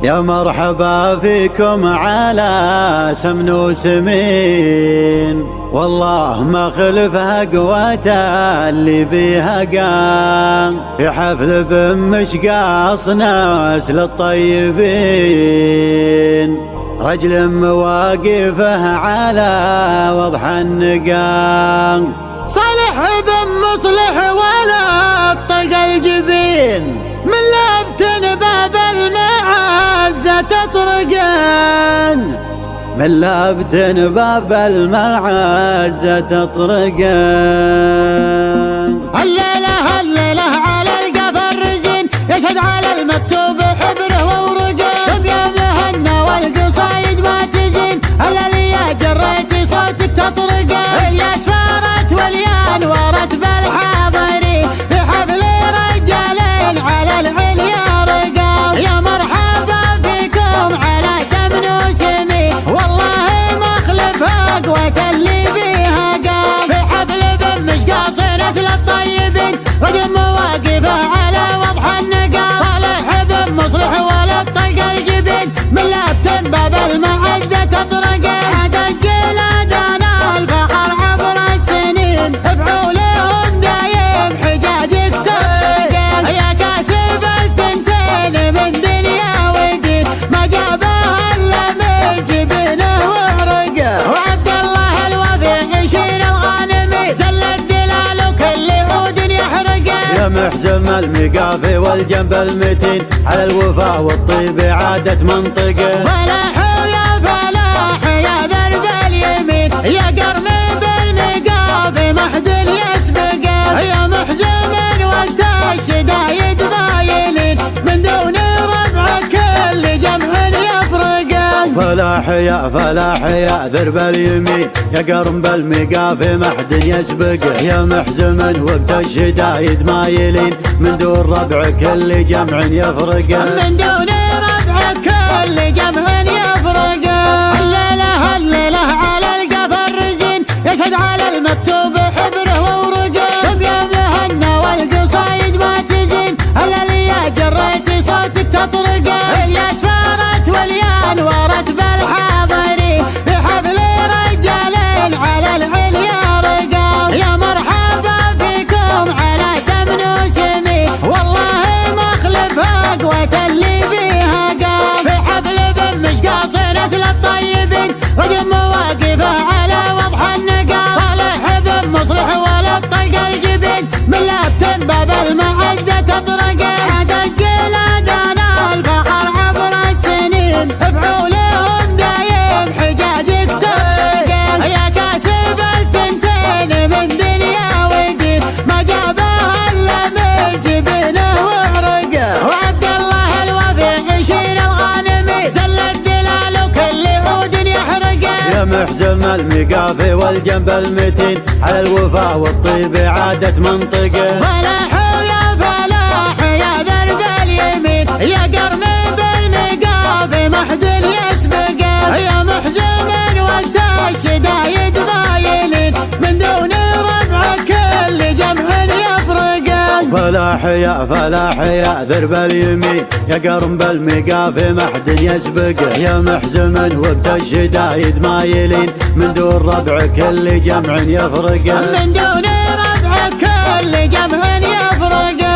يا مرحبا فيكم على سمن وسمين، والله ما خلفها قوته اللي بيها قام، في حفل بمشقاص ناس للطيبين، رجل مواقفه على وضح النقام، صالح بن مصلح ولا طق الجبين، من لابتن باب المعزة تطرقن، من لابتن باب المعزة تطرقن. هلله هلله على القفا الرزين، يشهد على المكتوب حبره وورقه، يا مهنا والقصايد ما تزين، هلل يا جريتي صوتك تطرقه، الياس فارت واليان ورت بالحاضرين، بحفل رجالين على العليا رقام، يا مرحبا فيكم على سمن وسمين، والله مخلف قوة اللي بيها قام، في حفل بمشقاص نسل الطيبين، رجل مواقفه على وضح النقام، صالح بن مصلح ولا طق الجبين، من لابتن باب المعزة تطرقه، دجل أدانا الفخر عبر السنين، افعولهم دايم حجاجك تطرقه، يا كاسب الثنتين من دنيا ودين، ما جابها الا من جبينه وعرقه، وعبد الله الوفي عشير الغانمي، زل الدلال وكل عود يحرقه، يا محزم المقافي والجنب المتين، على الوفا والطيب عادة منطقه، فلاح يا فلاح يا درب اليمين، يا قرمي بالمقافي ما حد يسبقه، يا محزم وقت الشدايد باينين، من دون ربع كل جمع يفرقه، فلاح يا ذرب اليمين، يا قرم بالمقافي ما حد يسبقه، يا محزما وقت الشدايد مايلين، من دون ربع كل جمع يفرقه، من دون ربع كل جمع يفرقه. هلله هلله على القفا الرزين، يشهد على المكتوب حبره وورقه، يا مهنا والقصايد ما تزين، هلل يا جريتي صوتك تطرقه، الياس فارت واليان ورت بالحاضرين، في حفل رجالين على العليا رقام، يا مرحبا فيكم على سمن وسمين، والله مخلف قوة اللي بيها قام، في حفل بمشقاص نسل الطيبين، رجل مواقفه على وضح النقام، صالح بن مصلح ولا طق الجبين، من لابتن باب المعزة تطرقه، دجل أدانا الفخر عبر السنين، افعولهم دايم حجاجك تطرقه، يا كاسب الثنتين من دنيا ودين، ما جابها الا من جبينه وعرقه، وعبد الله الوفي عشير الغانمي، زل الدلال وكل عود يحرقه، يا محزم المقافي والجنب المتين، على الوفا والطيب عادة منطقه، فلاح يا فلاح يا درب اليمين، يا قرمي بالمقافي ما حد يسبقه، يا محزم وقت الشدايد باينين، من دون ربع كل جمع يفرقه، فلاح يا ذرب اليمين، يا قرم بالمقافي ما حد يسبقه، يا محزما وقت الشدايد مايلين، من دون ربع كل جمع يفرقه، من دون ربع كل جمع يفرقه.